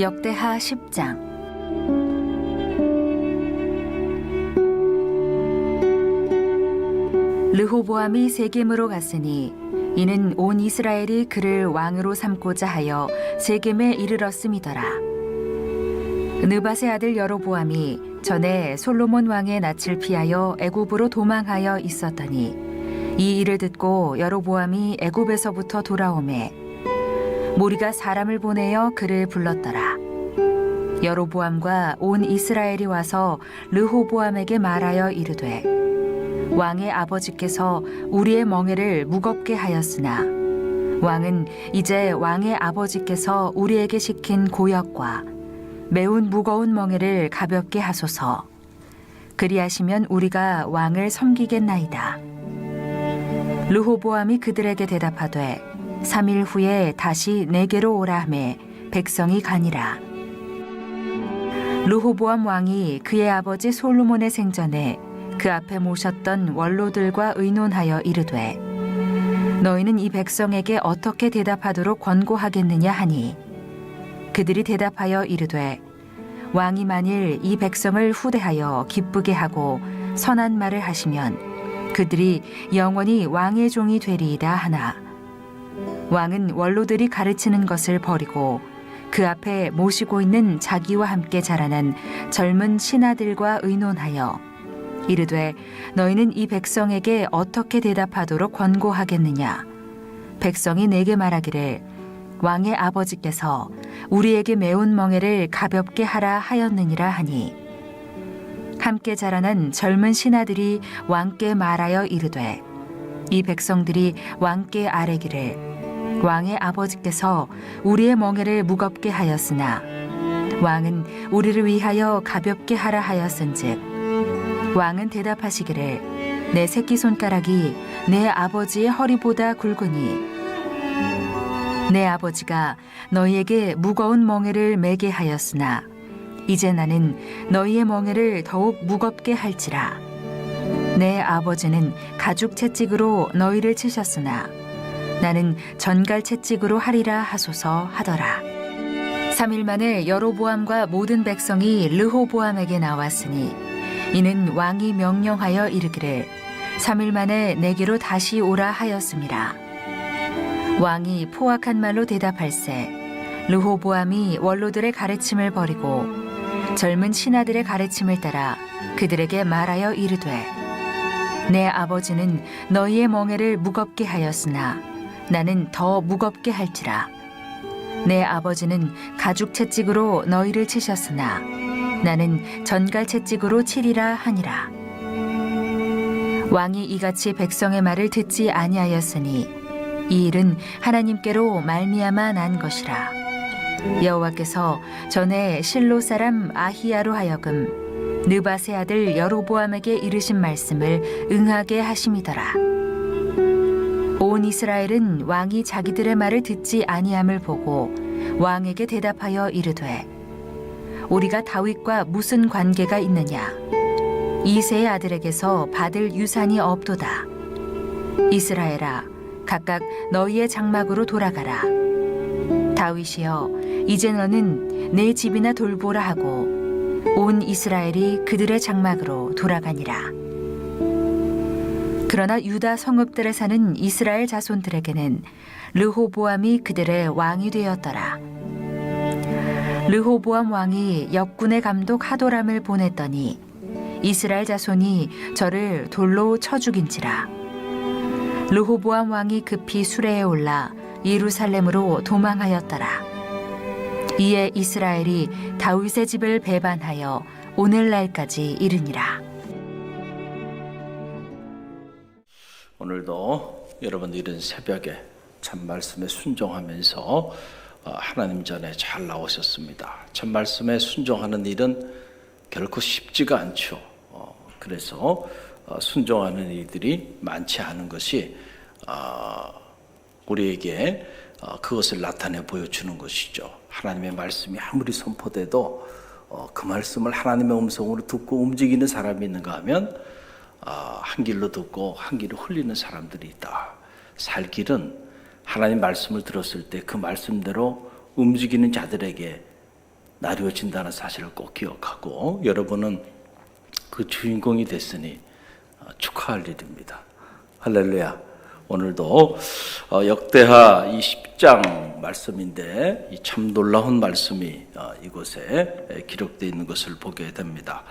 역대하 10장. 르호보암이 세겜으로 갔으니 이는 온 이스라엘이 그를 왕으로 삼고자 하여 세겜에 이르렀음이더라. 느밧의 아들 여로보암이 전에 솔로몬 왕의 낯을 피하여 애굽으로 도망하여 있었더니 이 일을 듣고 여로보암이 애굽에서부터 돌아오매 무리가 사람을 보내어 그를 불렀더라. 여로보암과 온 이스라엘이 와서 르호보암에게 말하여 이르되 왕의 아버지께서 우리의 멍에를 무겁게 하였으나 왕은 이제 왕의 아버지께서 우리에게 시킨 고역과 매운 무거운 멍에를 가볍게 하소서. 그리하시면 우리가 왕을 섬기겠나이다. 르호보암이 그들에게 대답하되 3일 후에 다시 내게로 오라 하매 백성이 가니라. 르호보암 왕이 그의 아버지 솔로몬의 생전에 그 앞에 모셨던 원로들과 의논하여 이르되 너희는 이 백성에게 어떻게 대답하도록 권고하겠느냐 하니 그들이 대답하여 이르되 왕이 만일 이 백성을 후대하여 기쁘게 하고 선한 말을 하시면 그들이 영원히 왕의 종이 되리이다 하나 왕은 원로들이 가르치는 것을 버리고 그 앞에 모시고 있는 자기와 함께 자라난 젊은 신하들과 의논하여 이르되 너희는 이 백성에게 어떻게 대답하도록 권고하겠느냐. 백성이 내게 말하기를 왕의 아버지께서 우리에게 매운 멍에를 가볍게 하라 하였느니라 하니 함께 자라난 젊은 신하들이 왕께 말하여 이르되 이 백성들이 왕께 아뢰기를 왕의 아버지께서 우리의 멍에를 무겁게 하였으나 왕은 우리를 위하여 가볍게 하라 하였은즉 왕은 대답하시기를 내 새끼손가락이 내 아버지의 허리보다 굵으니 내 아버지가 너희에게 무거운 멍에를 매게 하였으나 이제 나는 너희의 멍에를 더욱 무겁게 할지라. 내 아버지는 가죽 채찍으로 너희를 치셨으나 나는 전갈 채찍으로 하리라 하소서 하더라. 3일 만에 여로보암과 모든 백성이 르호보암에게 나왔으니 이는 왕이 명령하여 이르기를 3일 만에 내게로 다시 오라 하였음이라. 왕이 포악한 말로 대답할세 르호보암이 원로들의 가르침을 버리고 젊은 신하들의 가르침을 따라 그들에게 말하여 이르되 내 아버지는 너희의 멍에를 무겁게 하였으나 나는 더 무겁게 할지라. 내 아버지는 가죽 채찍으로 너희를 치셨으나 나는 전갈 채찍으로 치리라 하니라. 왕이 이같이 백성의 말을 듣지 아니하였으니 이 일은 하나님께로 말미암아 난 것이라. 여호와께서 전에 실로 사람 아히야로 하여금 느밧의 아들 여로보암에게 이르신 말씀을 응하게 하심이더라. 온 이스라엘은 왕이 자기들의 말을 듣지 아니함을 보고 왕에게 대답하여 이르되 우리가 다윗과 무슨 관계가 있느냐. 이새의 아들에게서 받을 유산이 없도다. 이스라엘아 각각 너희의 장막으로 돌아가라. 다윗이여 이제 너는 내 집이나 돌보라 하고 온 이스라엘이 그들의 장막으로 돌아가니라. 그러나 유다 성읍들에 사는 이스라엘 자손들에게는 르호보암이 그들의 왕이 되었더라. 르호보암 왕이 역군의 감독 하도람을 보냈더니 이스라엘 자손이 저를 돌로 쳐 죽인지라. 르호보암 왕이 급히 수레에 올라 예루살렘으로 도망하였더라. 이에 이스라엘이 다윗의 집을 배반하여 오늘날까지 이르니라. 오늘도 여러분 이른 새벽에 참 말씀에 순종하면서 하나님 전에 잘 나오셨습니다. 참 말씀에 순종하는 일은 결코 쉽지가 않죠. 그래서 순종하는 이들이 많지 않은 것이 우리에게 그것을 나타내 보여주는 것이죠. 하나님의 말씀이 아무리 선포돼도 그 말씀을 하나님의 음성으로 듣고 움직이는 사람이 있는가 하면 한 길로 듣고 한 길로 흘리는 사람들이 있다. 살 길은 하나님 말씀을 들었을 때 그 말씀대로 움직이는 자들에게 나뉘어진다는 사실을 꼭 기억하고 여러분은 그 주인공이 됐으니 축하할 일입니다. 할렐루야. 오늘도 역대하 이 10장 말씀인데 이 참 놀라운 말씀이 이곳에 기록되어 있는 것을 보게 됩니다.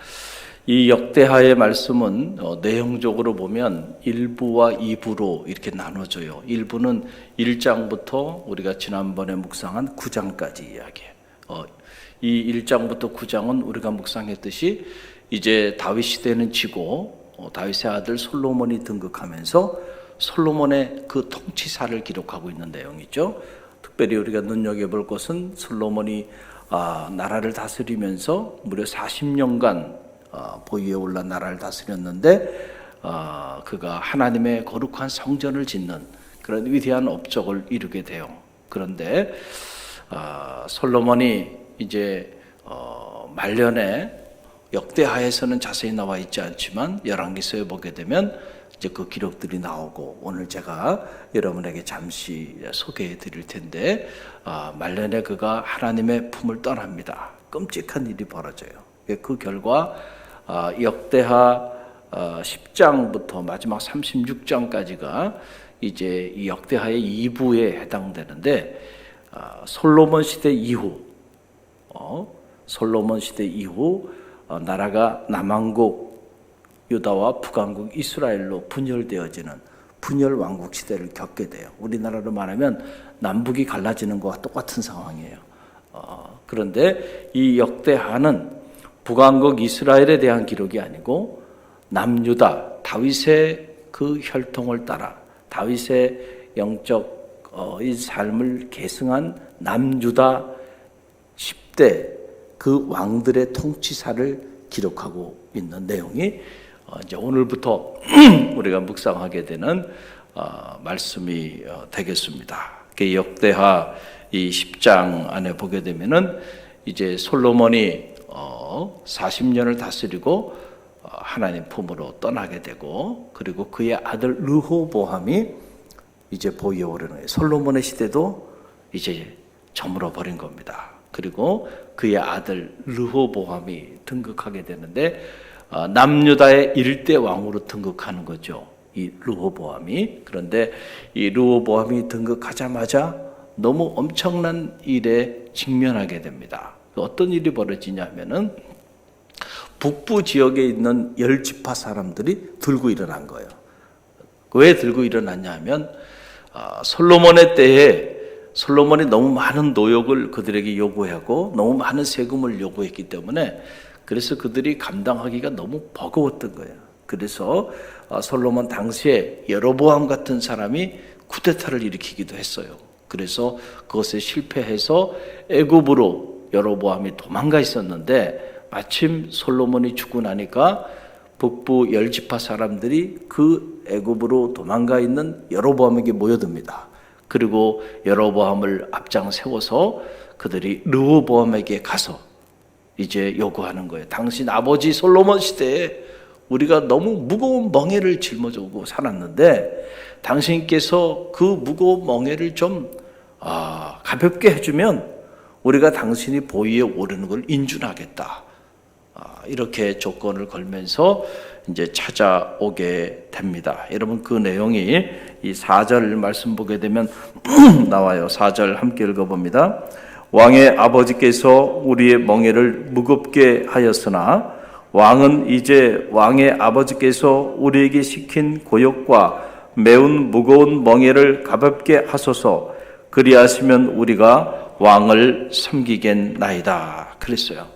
이 역대하의 말씀은 내용적으로 보면 1부와 2부로 이렇게 나눠져요. 1부는 1장부터 우리가 지난번에 묵상한 9장까지 이야기해요. 이 1장부터 9장은 우리가 묵상했듯이 이제 다윗 시대는 지고 다윗의 아들 솔로몬이 등극하면서 솔로몬의 그 통치사를 기록하고 있는 내용이죠. 특별히 우리가 눈여겨볼 것은 솔로몬이 나라를 다스리면서 무려 40년간 보위에 올라 나라를 다스렸는데 그가 하나님의 거룩한 성전을 짓는 그런 위대한 업적을 이루게 돼요. 그런데 솔로몬이 이제 말년에 역대하에서는 자세히 나와 있지 않지만 열왕기서에 보게 되면 이제 그 기록들이 나오고 오늘 제가 여러분에게 잠시 소개해 드릴 텐데 말년에 그가 하나님의 품을 떠납니다. 끔찍한 일이 벌어져요. 그 결과 역대하 10장부터 마지막 36장까지가 이제 이 역대하의 2부에 해당되는데 솔로몬 시대 이후 나라가 남왕국 유다와 북왕국 이스라엘로 분열되어지는 분열 왕국 시대를 겪게 돼요. 우리나라로 말하면 남북이 갈라지는 것과 똑같은 상황이에요. 그런데 이 역대하는 북왕국 이스라엘에 대한 기록이 아니고 남유다 다윗의 그 혈통을 따라 다윗의 영적 이 삶을 계승한 남유다 10대 그 왕들의 통치사를 기록하고 있는 내용이 이제 오늘부터 우리가 묵상하게 되는 말씀이 되겠습니다. 역대하 이 10장 안에 보게 되면은 이제 솔로몬이 40년을 다스리고 하나님 품으로 떠나게 되고 그리고 그의 아들 르호보암이 이제 보위에 오르는 거예요. 솔로몬의 시대도 이제 저물어 버린 겁니다. 그리고 그의 아들 르호보암이 등극하게 되는데 남유다의 1대 왕으로 등극하는 거죠. 이 르호보암이. 그런데 이 르호보암이 등극하자마자 너무 엄청난 일에 직면하게 됩니다. 어떤 일이 벌어지냐면은 북부 지역에 있는 10지파 사람들이 들고 일어난 거예요. 왜 들고 일어났냐 하면 솔로몬의 때에 솔로몬이 너무 많은 노역을 그들에게 요구하고 너무 많은 세금을 요구했기 때문에 그래서 그들이 감당하기가 너무 버거웠던 거예요. 그래서 솔로몬 당시에 여로보암 같은 사람이 쿠데타를 일으키기도 했어요. 그래서 그것에 실패해서 애굽으로 여로보암이 도망가 있었는데 마침 솔로몬이 죽고 나니까 북부 10지파 사람들이 그 애굽으로 도망가 있는 여로보암에게 모여듭니다. 그리고 여로보암을 앞장 세워서 그들이 르호보암에게 가서 이제 요구하는 거예요. 당신 아버지 솔로몬 시대에 우리가 너무 무거운 멍에를 짊어지고 살았는데 당신께서 그 무거운 멍에를 좀 가볍게 해주면 우리가 당신이 보위에 오르는 걸 인준하겠다. 이렇게 조건을 걸면서 이제 찾아오게 됩니다. 여러분 그 내용이 이 4절 말씀 보게 되면 나와요. 4절 함께 읽어봅니다. 왕의 아버지께서 우리의 멍에를 무겁게 하였으나 왕은 이제 왕의 아버지께서 우리에게 시킨 고역과 매운 무거운 멍에를 가볍게 하소서. 그리하시면 우리가 왕을 섬기겠나이다. 그랬어요.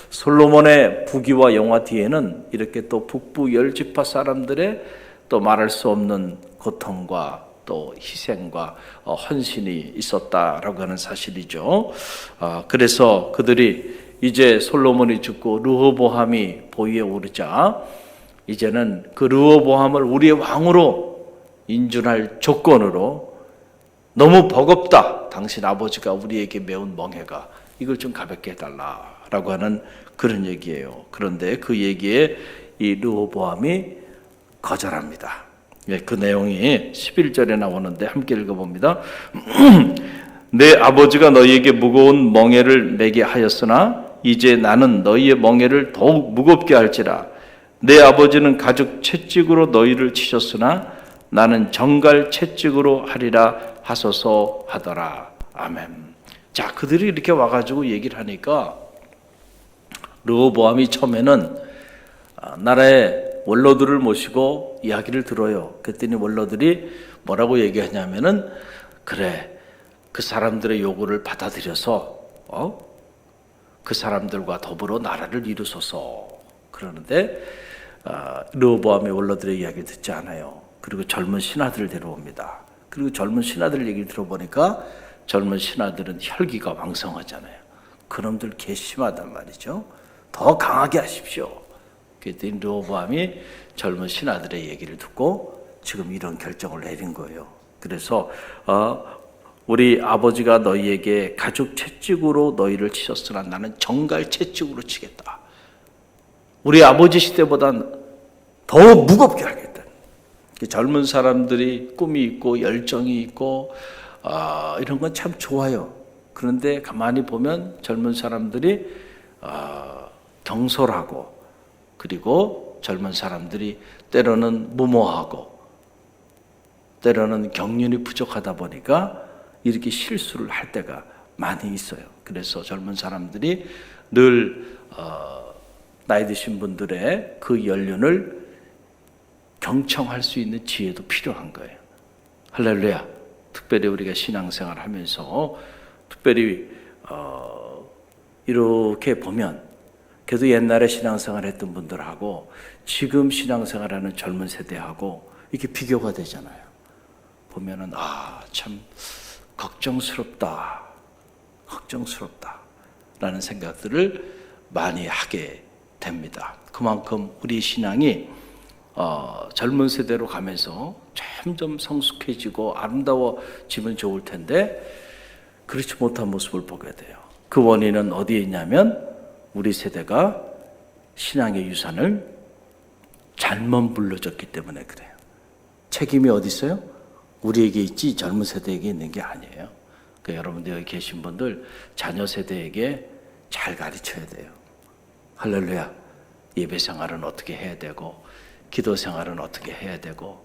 솔로몬의 부귀와 영화 뒤에는 이렇게 또 북부 10지파 사람들의 또 말할 수 없는 고통과 또 희생과 헌신이 있었다라고 하는 사실이죠. 그래서 그들이 이제 솔로몬이 죽고 르호보암이 보위에 오르자 이제는 그 르호보암을 우리의 왕으로 인준할 조건으로 너무 버겁다. 당신 아버지가 우리에게 매운 멍해가 이걸 좀 가볍게 해달라라고 하는 그런 얘기예요. 그런데 그 얘기에 이 르호보암이 거절합니다. 그 내용이 11절에 나오는데 함께 읽어봅니다. 내 아버지가 너희에게 무거운 멍에를 매게 하였으나 이제 나는 너희의 멍에를 더욱 무겁게 할지라. 내 아버지는 가죽 채찍으로 너희를 치셨으나 나는 정갈 채찍으로 하리라 하소서 하더라. 아멘. 자, 그들이 이렇게 와가지고 얘기를 하니까 르호보암이 처음에는 나라의 원로들을 모시고 이야기를 들어요. 그랬더니 원로들이 뭐라고 얘기하냐면은, 그래, 그 사람들의 요구를 받아들여서 그 사람들과 더불어 나라를 이루소서. 그러는데 르호보암의 원로들의 이야기를 듣지 않아요. 그리고 젊은 신하들을 데려옵니다. 그리고 젊은 신하들 얘기를 들어보니까 젊은 신하들은 혈기가 왕성하잖아요. 그놈들 괘씸하단 말이죠. 더 강하게 하십시오. 그랬더니 르호보암이 젊은 신하들의 얘기를 듣고 지금 이런 결정을 내린 거예요. 그래서 우리 아버지가 너희에게 가죽 채찍으로 너희를 치셨으나 나는 정갈 채찍으로 치겠다. 우리 아버지 시대보단 더 무겁게 하겠다. 젊은 사람들이 꿈이 있고 열정이 있고 이런 건 참 좋아요. 그런데 가만히 보면 젊은 사람들이 경솔하고, 그리고 젊은 사람들이 때로는 무모하고 때로는 경륜이 부족하다 보니까 이렇게 실수를 할 때가 많이 있어요. 그래서 젊은 사람들이 늘 나이 드신 분들의 그 연륜을 경청할 수 있는 지혜도 필요한 거예요. 할렐루야. 특별히 우리가 신앙생활 하면서 특별히 이렇게 보면 그래도 옛날에 신앙생활 했던 분들하고 지금 신앙생활하는 젊은 세대하고 이렇게 비교가 되잖아요. 보면은 참 걱정스럽다 라는 생각들을 많이 하게 됩니다. 그만큼 우리 신앙이 젊은 세대로 가면서 점점 성숙해지고 아름다워지면 좋을 텐데 그렇지 못한 모습을 보게 돼요. 그 원인은 어디에 있냐면 우리 세대가 신앙의 유산을 잘못 물려줬기 때문에 그래요. 책임이 어디 있어요? 우리에게 있지 젊은 세대에게 있는 게 아니에요. 그러니까 여러분들 여기 계신 분들 자녀 세대에게 잘 가르쳐야 돼요. 할렐루야. 예배 생활은 어떻게 해야 되고, 기도 생활은 어떻게 해야 되고,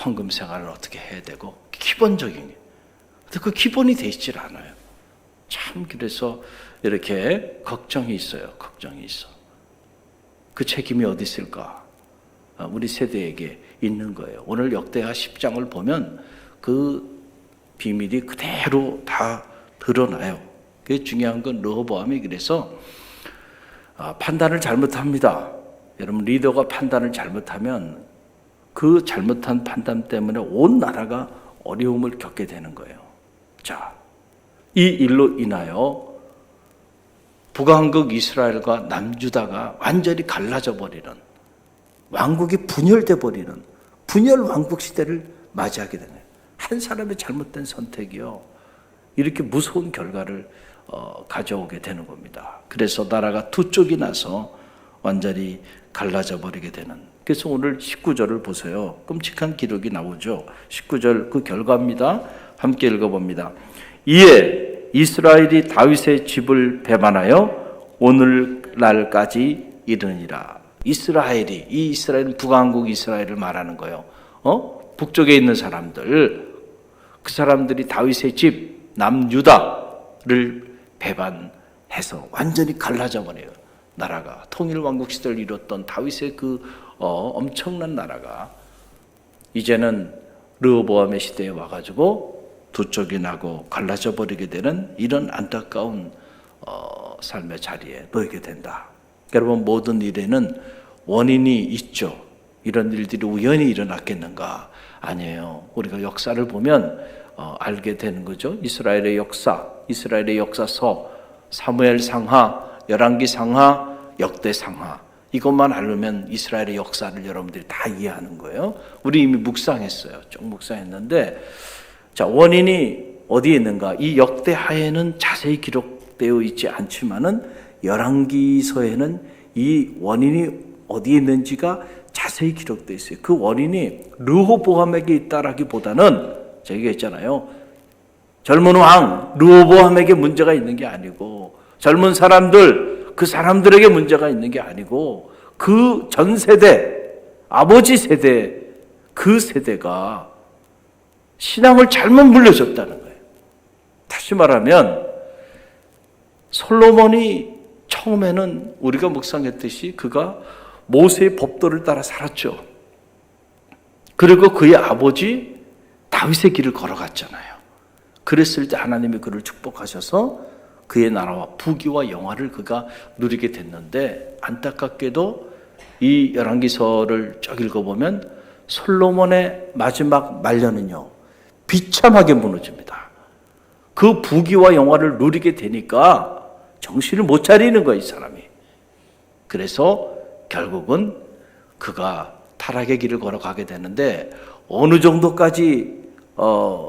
헌금 생활은 어떻게 해야 되고, 기본적인 게. 근데 그 기본이 돼 있질 않아요. 참 그래서 이렇게 걱정이 있어요. 걱정이 있어. 그 책임이 어디 있을까? 우리 세대에게 있는 거예요. 오늘 역대하 10장을 보면 그 비밀이 그대로 다 드러나요. 그게 중요한 건 르호보암이 그래서 판단을 잘못합니다. 여러분, 리더가 판단을 잘못하면 그 잘못한 판단 때문에 온 나라가 어려움을 겪게 되는 거예요. 자, 이 일로 인하여 북왕국 이스라엘과 남유다가 완전히 갈라져 버리는, 왕국이 분열돼 버리는 분열 왕국 시대를 맞이하게 되네요. 한 사람의 잘못된 선택이요, 이렇게 무서운 결과를 가져오게 되는 겁니다. 그래서 나라가 두 쪽이 나서 완전히 갈라져 버리게 되는. 그래서 오늘 19절을 보세요. 끔찍한 기록이 나오죠. 19절 그 결과입니다. 함께 읽어봅니다. 이에 이스라엘이 다윗의 집을 배반하여 오늘날까지 이르니라. 이스라엘이, 이 이스라엘은 북왕국 이스라엘을 말하는 거예요. 북쪽에 있는 사람들, 그 사람들이 다윗의 집 남유다를 배반해서 완전히 갈라져 버려요. 나라가 통일 왕국 시대를 이뤘던 다윗의 그 엄청난 나라가 이제는 르호보암의 시대에 와가지고 두 쪽이 나고 갈라져 버리게 되는 이런 안타까운 삶의 자리에 놓이게 된다. 여러분, 모든 일에는 원인이 있죠. 이런 일들이 우연히 일어났겠는가? 아니에요. 우리가 역사를 보면 알게 되는 거죠. 이스라엘의 역사, 이스라엘의 역사서, 사무엘 상하, 열왕기 상하, 역대 상하, 이것만 알면 이스라엘의 역사를 여러분들이 다 이해하는 거예요. 우리 이미 묵상했어요. 좀 묵상했는데, 자, 원인이 어디에 있는가? 이 역대하에는 자세히 기록되어 있지 않지만은 열왕기서에는 이 원인이 어디에 있는지가 자세히 기록되어 있어요. 그 원인이 르호보암에게 있다라기보다는 저희가 있잖아요. 젊은 왕 르호보암에게 문제가 있는 게 아니고 젊은 사람들 그 사람들에게 문제가 있는 게 아니고 그 전 세대, 아버지 세대, 그 세대가 신앙을 잘못 물려줬다는 거예요. 다시 말하면 솔로몬이 처음에는 우리가 묵상했듯이 그가 모세의 법도를 따라 살았죠. 그리고 그의 아버지 다윗의 길을 걸어갔잖아요. 그랬을 때 하나님이 그를 축복하셔서 그의 나라와 부귀와 영화를 그가 누리게 됐는데, 안타깝게도 이 열왕기서를 쭉 읽어보면 솔로몬의 마지막 말년은요, 비참하게 무너집니다. 그 부귀와 영화를 누리게 되니까 정신을 못 차리는 거예요, 이 사람이. 그래서 결국은 그가 타락의 길을 걸어가게 되는데, 어느 정도까지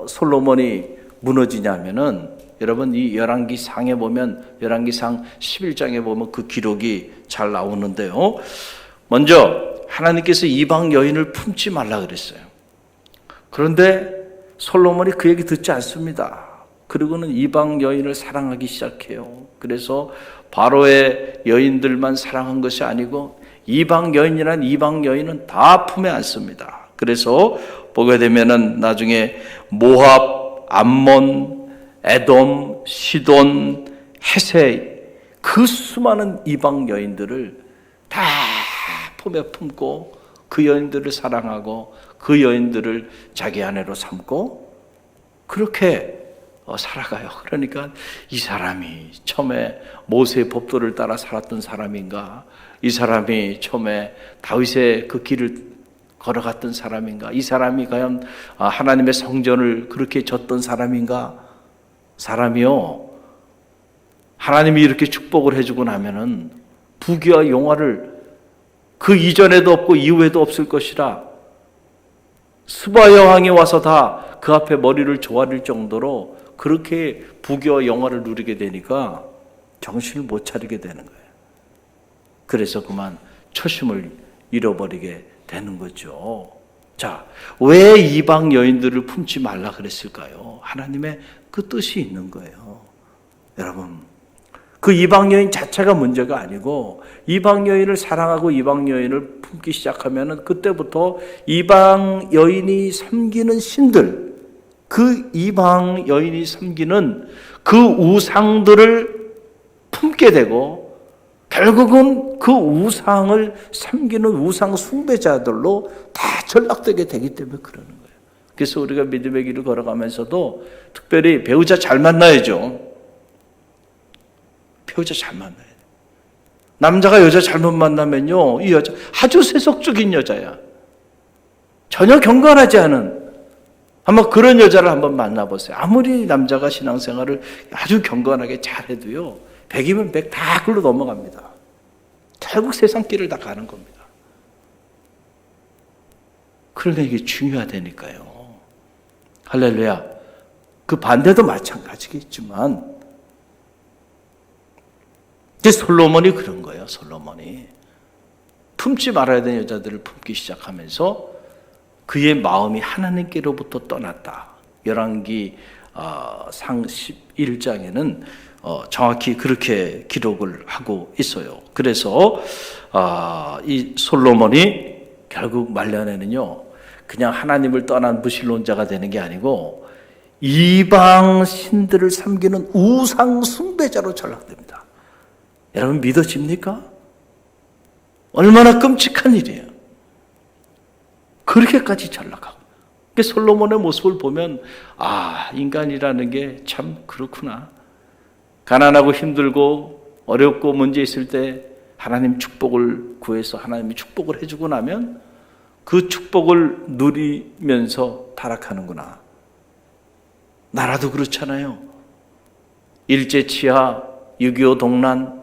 솔로몬이 무너지냐면은, 여러분 이 열왕기상에 보면, 열왕기상 11장에 보면 그 기록이 잘 나오는데요. 먼저 하나님께서 이방 여인을 품지 말라 그랬어요. 그런데 솔로몬이 그 얘기 듣지 않습니다. 그리고는 이방 여인을 사랑하기 시작해요. 그래서 바로의 여인들만 사랑한 것이 아니고 이방 여인은 다 품에 안습니다. 그래서 보게 되면은 나중에 모압, 암몬, 에돔, 시돈, 헤세, 그 수많은 이방 여인들을 다 품에 품고 그 여인들을 사랑하고 그 여인들을 자기 아내로 삼고 그렇게 살아가요. 그러니까 이 사람이 처음에 모세의 법도를 따라 살았던 사람인가? 이 사람이 처음에 다윗의 그 길을 걸어갔던 사람인가? 이 사람이 과연 하나님의 성전을 그렇게 졌던 사람인가? 사람이요, 하나님이 이렇게 축복을 해주고 나면은 부귀와 영화를 그 이전에도 없고 이후에도 없을 것이라, 스바 여왕이 와서 다 그 앞에 머리를 조아릴 정도로 그렇게 부귀와 영화를 누리게 되니까 정신을 못 차리게 되는 거예요. 그래서 그만 초심을 잃어버리게 되는 거죠. 자, 왜 이방 여인들을 품지 말라 그랬을까요? 하나님의 그 뜻이 있는 거예요. 여러분, 그 이방 여인 자체가 문제가 아니고 이방 여인을 사랑하고 이방 여인을 품기 시작하면은 그때부터 이방 여인이 섬기는 신들, 그 이방 여인이 섬기는 그 우상들을 품게 되고 결국은 그 우상을 섬기는 우상 숭배자들로 다 전락되게 되기 때문에 그러는 거예요. 그래서 우리가 믿음의 길을 걸어가면서도 특별히 배우자 잘 만나야죠. 배우자 잘 만나야 돼. 남자가 여자 잘못 만나면요, 이 여자 아주 세속적인 여자야. 전혀 경건하지 않은, 한번 그런 여자를 한번 만나보세요. 아무리 남자가 신앙생활을 아주 경건하게 잘해도요, 100이면 100 다 글로 넘어갑니다. 결국 세상 길을 다 가는 겁니다. 그러니까 이게 중요하다니까요. 할렐루야. 그 반대도 마찬가지겠지만, 이제 솔로몬이 그런 거예요. 솔로몬이 품지 말아야 되는 여자들을 품기 시작하면서 그의 마음이 하나님께로부터 떠났다. 열왕기 상 11장에는 정확히 그렇게 기록을 하고 있어요. 그래서 이 솔로몬이 결국 말년에는요, 그냥 하나님을 떠난 무신론자가 되는 게 아니고 이방 신들을 섬기는 우상 숭배자로 전락됩니다. 여러분 믿어집니까? 얼마나 끔찍한 일이에요. 그렇게까지 전락하고. 솔로몬의 모습을 보면 인간이라는 게 참 그렇구나. 가난하고 힘들고 어렵고 문제 있을 때 하나님 축복을 구해서 하나님이 축복을 해주고 나면 그 축복을 누리면서 타락하는구나. 나라도 그렇잖아요. 일제치하, 6.25 동란,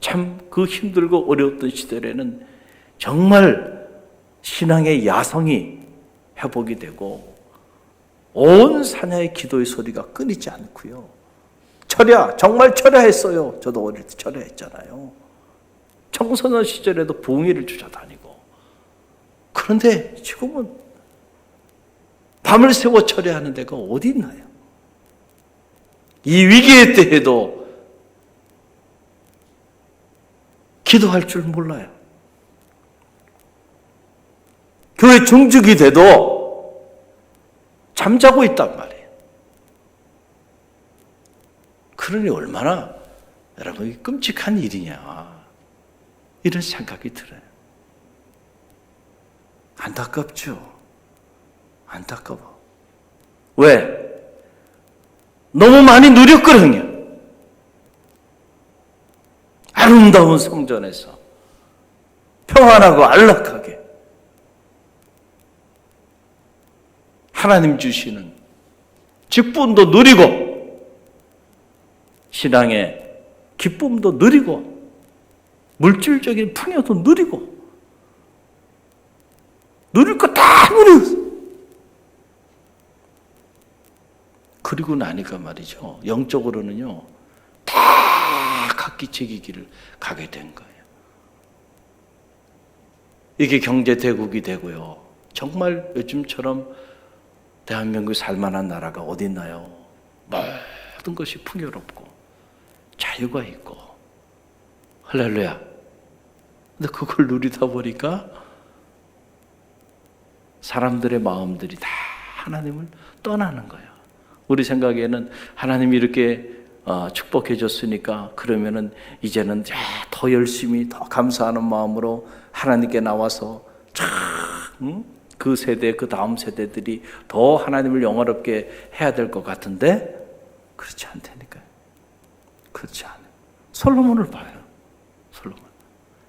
참 그 힘들고 어려웠던 시대에는 정말 신앙의 야성이 회복이 되고 온 사냐의 기도의 소리가 끊이지 않고요. 정말 철야했어요. 저도 어릴 때 철야했잖아요. 청소년 시절에도 봉이를 주워다니고. 그런데 지금은 밤을 새워 철야하는 데가 어디 있나요? 이 위기의 때에도 기도할 줄 몰라요. 교회 중직이 돼도 잠자고 있단 말이에요. 그러니 얼마나 여러분 끔찍한 일이냐 이런 생각이 들어요. 안타깝죠. 안타까워. 왜? 너무 많이 누렸거든요. 아름다운 성전에서 평안하고 안락하게 하나님 주시는 직분도 누리고 신앙의 기쁨도 누리고 물질적인 풍요도 누리고 누릴 거 다 누렸어. 그리고 나니까 말이죠. 영적으로는요. 다 각기 자기 길을 가게 된 거예요. 이게 경제 대국이 되고요. 정말 요즘처럼 대한민국이 살만한 나라가 어디 있나요? 모든 것이 풍요롭고 자유가 있고 할렐루야. 근데 그걸 누리다 보니까 사람들의 마음들이 다 하나님을 떠나는 거예요. 우리 생각에는 하나님이 이렇게 축복해 줬으니까 그러면은 이제는 더 열심히 더 감사하는 마음으로 하나님께 나와서 그 세대 그 다음 세대들이 더 하나님을 영화롭게 해야 될 것 같은데 그렇지 않다니까요. 그렇지 않아요. 솔로몬을 봐요. 솔로몬.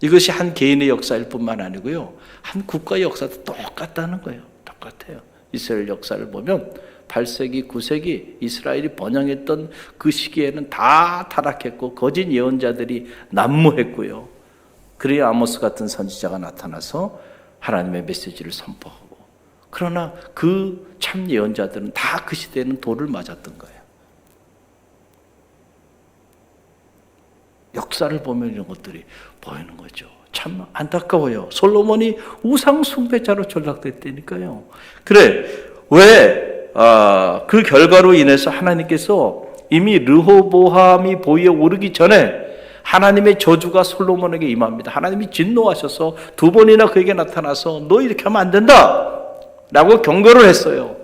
이것이 한 개인의 역사일 뿐만 아니고요. 한 국가의 역사도 똑같다는 거예요. 똑같아요. 이스라엘 역사를 보면 8세기, 9세기 이스라엘이 번영했던 그 시기에는 다 타락했고 거짓 예언자들이 난무했고요. 그래야 아모스 같은 선지자가 나타나서 하나님의 메시지를 선포하고 그러나 그 참 예언자들은 다 그 시대에는 돌을 맞았던 거예요. 역사를 보면 이런 것들이 보이는 거죠. 참 안타까워요. 솔로몬이 우상 숭배자로 전락됐다니까요. 그래 왜 그 결과로 인해서 하나님께서 이미 르호보암이 보위에 오르기 전에 하나님의 저주가 솔로몬에게 임합니다. 하나님이 진노하셔서 두 번이나 그에게 나타나서 너 이렇게 하면 안 된다 라고 경고를 했어요.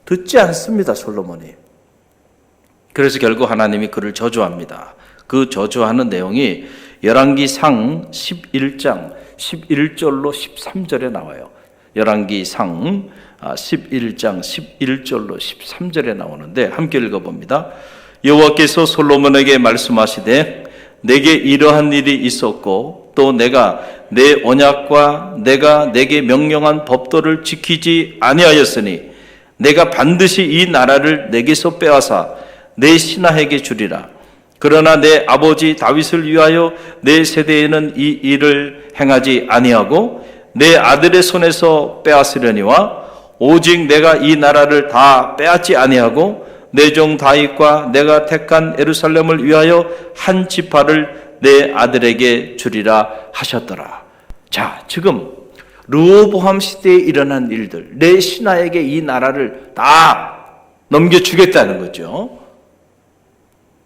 듣지 않습니다. 솔로몬이. 그래서 결국 하나님이 그를 저주합니다. 그 저주하는 내용이 열왕기상 11장 11절로 13절에 나와요. 열왕기상 11장 11절로 13절에 나오는데 함께 읽어봅니다. 여호와께서 솔로몬에게 말씀하시되 내게 이러한 일이 있었고 또 내가 내 언약과 내가 내게 명령한 법도를 지키지 아니하였으니 내가 반드시 이 나라를 내게서 빼앗아 내 신하에게 주리라. 그러나 내 아버지 다윗을 위하여 내 세대에는 이 일을 행하지 아니하고 내 아들의 손에서 빼앗으려니와 오직 내가 이 나라를 다 빼앗지 아니하고 내 종 다윗과 내가 택한 예루살렘을 위하여 한 지파를 내 아들에게 주리라 하셨더라. 자, 지금 르호보암 시대에 일어난 일들, 내 신하에게 이 나라를 다 넘겨주겠다는 거죠.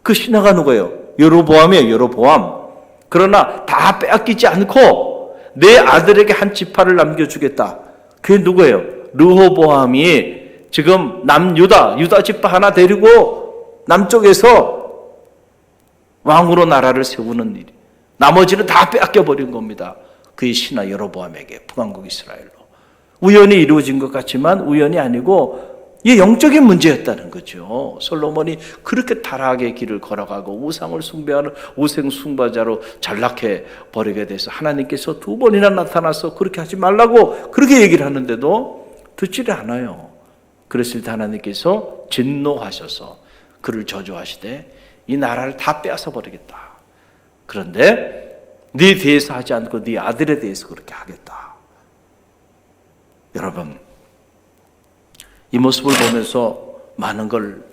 그 신하가 누구예요? 여로보암이에요. 여로보암. 그러나 다 빼앗기지 않고 내 아들에게 한 지파를 남겨주겠다. 그게 누구예요? 르호보암이 지금 남유다, 유다 지파 하나 데리고 남쪽에서 왕으로 나라를 세우는 일이. 나머지는 다 빼앗겨버린 겁니다. 그의 신하 여로보암에게 북왕국 이스라엘로. 우연히 이루어진 것 같지만 우연이 아니고 이게 영적인 문제였다는 거죠. 솔로몬이 그렇게 타락의 길을 걸어가고 우상을 숭배하는 우상 숭배자로 전락해 버리게 돼서 하나님께서 두 번이나 나타나서 그렇게 하지 말라고 그렇게 얘기를 하는데도 듣지를 않아요. 그랬을 때 하나님께서 진노하셔서 그를 저주하시되 이 나라를 다 빼앗아 버리겠다. 그런데 네 대해서 하지 않고 네 아들에 대해서 그렇게 하겠다. 여러분, 이 모습을 보면서 많은 걸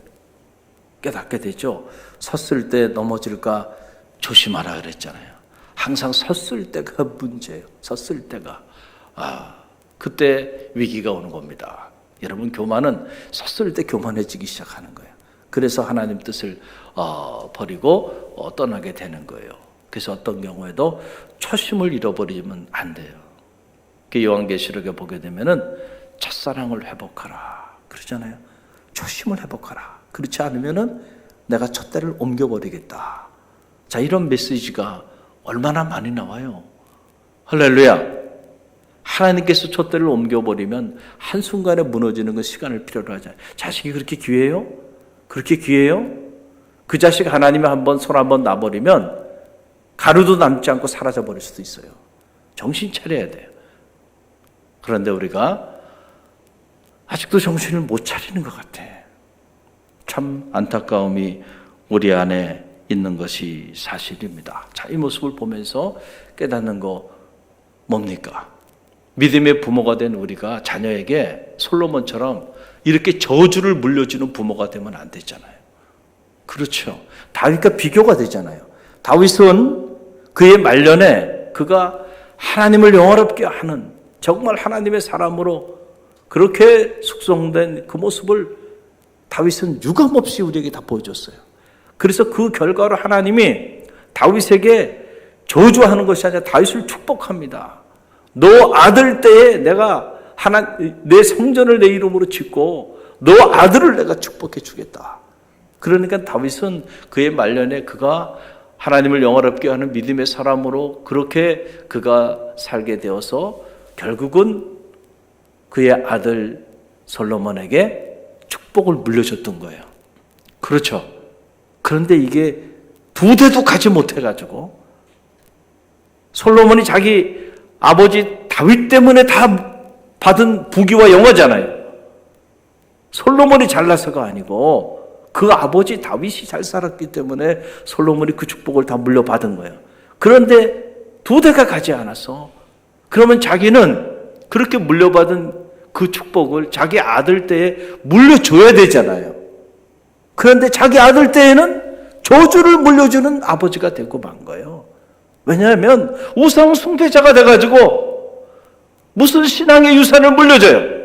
깨닫게 되죠. 섰을 때 넘어질까 조심하라 그랬잖아요. 항상 섰을 때가 문제예요. 섰을 때가. 그때 위기가 오는 겁니다. 여러분, 교만은 섰을 때 교만해지기 시작하는 거예요. 그래서 하나님 뜻을 버리고 떠나게 되는 거예요. 그래서 어떤 경우에도 초심을 잃어버리면 안 돼요. 그 요한계시록에 보게 되면은 첫사랑을 회복하라 그러잖아요. 초심을 회복하라. 그렇지 않으면은 내가 촛대를 옮겨버리겠다. 자, 이런 메시지가 얼마나 많이 나와요. 할렐루야. 하나님께서 촛대를 옮겨버리면 한순간에 무너지는 건 시간을 필요로 하잖아요. 자식이 그렇게 귀해요? 그렇게 귀해요? 그 자식 하나님이 한번 손 한번 놔버리면 가루도 남지 않고 사라져버릴 수도 있어요. 정신 차려야 돼요. 그런데 우리가 아직도 정신을 못 차리는 것 같아. 참 안타까움이 우리 안에 있는 것이 사실입니다. 자, 이 모습을 보면서 깨닫는 거 뭡니까? 믿음의 부모가 된 우리가 자녀에게 솔로몬처럼 이렇게 저주를 물려주는 부모가 되면 안 되잖아요. 그렇죠. 다윗과 비교가 되잖아요. 다윗은 그의 말년에 그가 하나님을 영화롭게 하는 정말 하나님의 사람으로 그렇게 숙성된 그 모습을 다윗은 유감없이 우리에게 다 보여줬어요. 그래서 그 결과로 하나님이 다윗에게 저주하는 것이 아니라 다윗을 축복합니다. 너 아들 때에 내가 내 성전을 내 이름으로 짓고 너 아들을 내가 축복해 주겠다. 그러니까 다윗은 그의 말년에 그가 하나님을 영화롭게 하는 믿음의 사람으로 그렇게 그가 살게 되어서 결국은 그의 아들 솔로몬에게 축복을 물려줬던 거예요. 그렇죠. 그런데 이게 두 대도 가지 못해가지고 솔로몬이 자기 아버지 다윗 때문에 다 받은 부귀와 영화잖아요. 솔로몬이 잘나서가 아니고 그 아버지 다윗이 잘 살았기 때문에 솔로몬이 그 축복을 다 물려받은 거예요. 그런데 두 대가 가지 않아서 그러면 자기는 그렇게 물려받은 그 축복을 자기 아들 때에 물려줘야 되잖아요. 그런데 자기 아들 때에는 저주를 물려주는 아버지가 되고 만 거예요. 왜냐하면 우상 숭배자가 돼가지고 무슨 신앙의 유산을 물려줘요.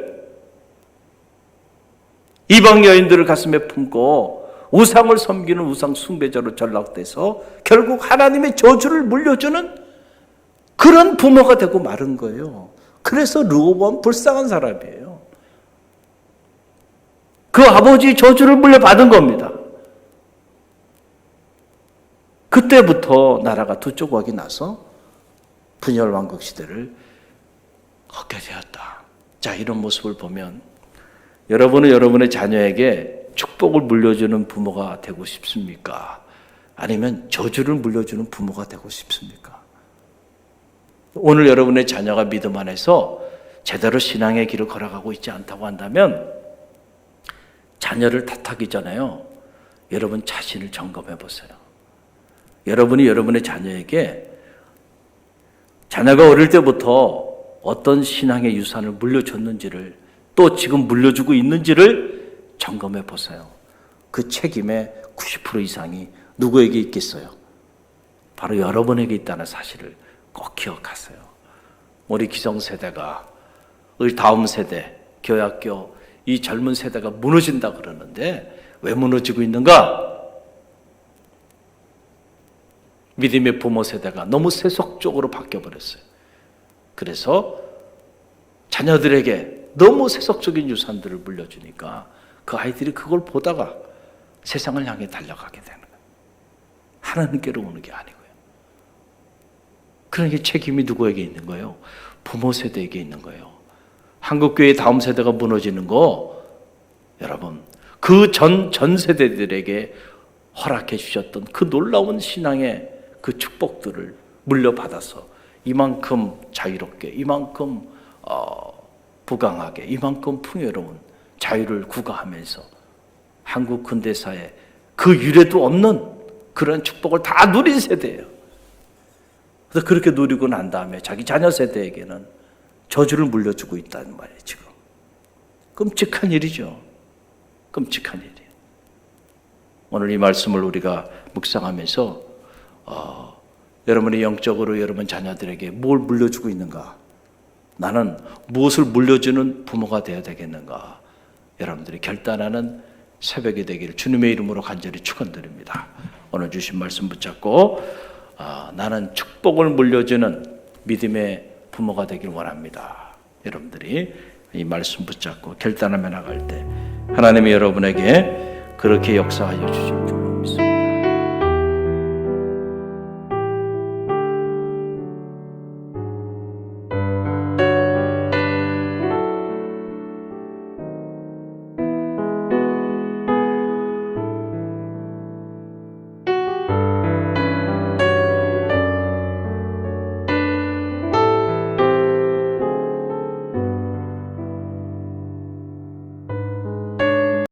이방 여인들을 가슴에 품고 우상을 섬기는 우상 숭배자로 전락돼서 결국 하나님의 저주를 물려주는 그런 부모가 되고 마른 거예요. 그래서 르호보암은 불쌍한 사람이에요. 그 아버지 저주를 물려받은 겁니다. 그때부터 나라가 두 조각이 나서 분열 왕국 시대를 걷게 되었다. 자, 이런 모습을 보면 여러분은 여러분의 자녀에게 축복을 물려주는 부모가 되고 싶습니까? 아니면 저주를 물려주는 부모가 되고 싶습니까? 오늘 여러분의 자녀가 믿음 안에서 제대로 신앙의 길을 걸어가고 있지 않다고 한다면 자녀를 탓하기 전에요. 여러분 자신을 점검해 보세요. 여러분이 여러분의 자녀에게 자녀가 어릴 때부터 어떤 신앙의 유산을 물려줬는지를 또 지금 물려주고 있는지를 점검해 보세요. 그 책임의 90% 이상이 누구에게 있겠어요? 바로 여러분에게 있다는 사실을 꼭 기억하세요. 우리 기성세대가 우리 다음 세대, 교학교 이 젊은 세대가 무너진다 그러는데 왜 무너지고 있는가? 믿음의 부모 세대가 너무 세속적으로 바뀌어버렸어요. 그래서 자녀들에게 너무 세속적인 유산들을 물려주니까 그 아이들이 그걸 보다가 세상을 향해 달려가게 되는 거예요. 하나님께로 오는 게 아니고요. 그러니까 책임이 누구에게 있는 거예요? 부모 세대에게 있는 거예요. 한국교회 다음 세대가 무너지는 거 여러분 그 전 세대들에게 허락해 주셨던 그 놀라운 신앙의 그 축복들을 물려받아서 이만큼 자유롭게 이만큼 부강하게 이만큼 풍요로운 자유를 구가하면서 한국 근대사에 그 유례도 없는 그런 축복을 다 누린 세대예요. 그래서 그렇게 누리고 난 다음에 자기 자녀 세대에게는 저주를 물려주고 있다는 말이에요. 지금 끔찍한 일이죠. 끔찍한 일이에요. 오늘 이 말씀을 우리가 묵상하면서 여러분이 영적으로 여러분 자녀들에게 뭘 물려주고 있는가? 나는 무엇을 물려주는 부모가 되어야 되겠는가? 여러분들이 결단하는 새벽이 되기를 주님의 이름으로 간절히 축원드립니다. 오늘 주신 말씀 붙잡고 나는 축복을 물려주는 믿음의 부모가 되길 원합니다. 여러분들이 이 말씀 붙잡고 결단하며 나갈 때 하나님이 여러분에게 그렇게 역사하여 주실 줄